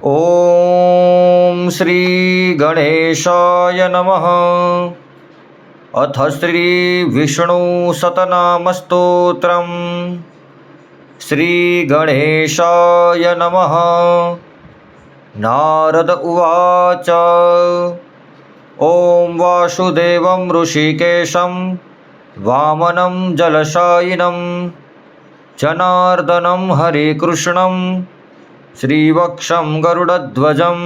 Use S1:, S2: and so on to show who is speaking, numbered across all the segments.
S1: ओम श्री गणेशाय नमः। अथ श्री विष्णु सतनामस्तोत्रम्। श्री गणेशाय नमः। नारद उवाच। ओम वासुदेवं ऋषिकेशं वामनं जलशायिनं जनार्दनं हरिकृष्णं श्रीवक्षं गरुडध्वजं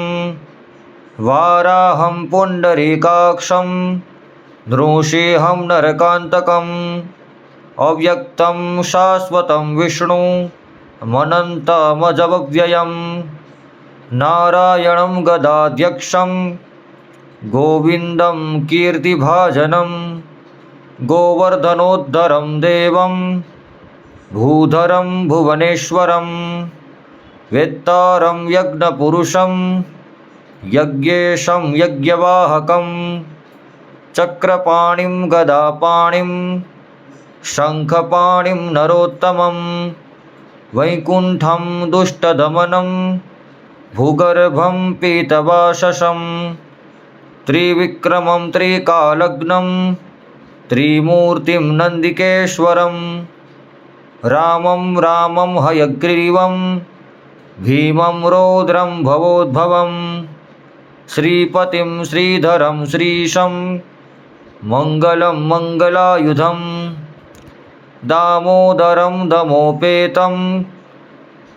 S1: वाराहं पुण्डरीकाक्षं नृसिंहं नरकान्तकम् अव्यक्तं शाश्वतं विष्णु मनन्तमजमव्ययं नारायणं गदाध्यक्षं गोविन्दं कीर्तिभाजनं गोवर्धनोद्धरं देवं भूधरं भुवनेश्वरं वेत्तारं यज्ञपुरुषं यज्ञेशं यज्ञवाहकं चक्रपाणिं गदापाणिं शङ्खपाणिं नरोत्तमं वैकुण्ठं दुष्टदमनं भूगर्भं पीतवाससं त्रिविक्रमं त्रिकालग्नं त्रिमूर्तिं नन्दिकेश्वरं रामं रामं हयग्रीवं भीमं रौद्रं भवोद्भवं श्रीपतिं श्रीधरं श्रीशं मङ्गलं मङ्गलायुधं दामोदरं दमोपेतं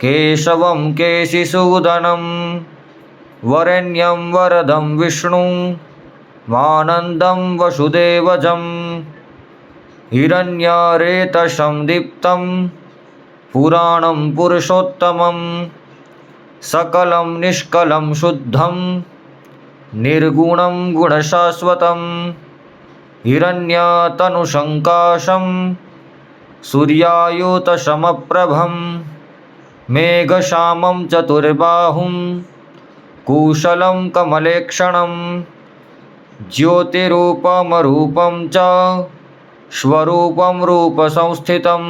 S1: केशवं केशिसूदनं वरेण्यं वरदं विष्णुं मानन्दं वसुदेवजं हिरण्यारेतसं दीप्तं पुराणं पुरुषोत्तमं सकलं निष्कलं शुद्धं निर्गुणं गुणशाश्वतं हिरण्यतनुसङ्काशं सूर्यायुतसमप्रभं मेघश्यामं चतुर्बाहुं कुशलं कमलेक्षणं ज्योतिरूपमरूपं च स्वरूपं रूपसंस्थितं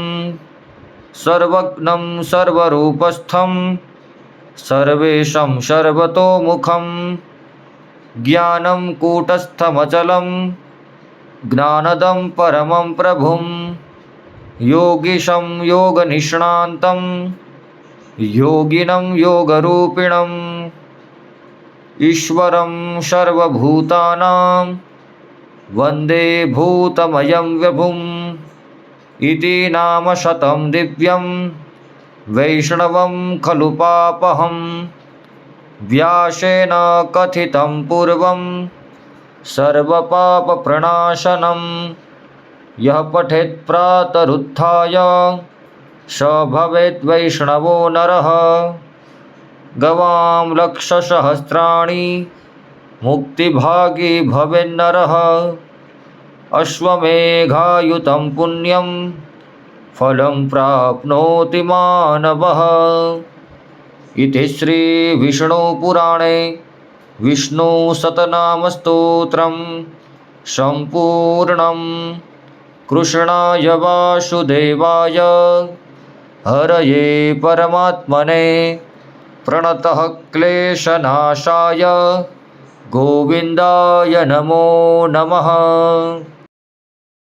S1: सर्वज्ञं सर्वरूपस्थं सर्वेशं सर्वतोमुखं ज्ञानं कूटस्थमचलं ज्ञानदं परमं प्रभुं योगीशं योगनिष्णान्तं योगिनं योगरूपिणम् ईश्वरं सर्वभूतानां वन्दे भूतमयं विभुम् इति नाम शतं दिव्यं वैष्णवं खलु पापहं व्यासेन कथितं पूर्वं सर्वपापप्रणाशनं यः पठेत् प्रातरुत्थाय स भवेत् वैष्णवो नरः गवां लक्षसहस्राणि मुक्तिभागी भवेन्नरः अश्वमेधायुतं पुण्यं फलं प्राप्नोति मानवः। इति श्रीविष्णुपुराणे विष्णुसतनामस्तोत्रं सम्पूर्णं। कृष्णाय वासुदेवाय हरये परमात्मने प्रणतः क्लेशनाशाय गोविन्दाय नमो नमः।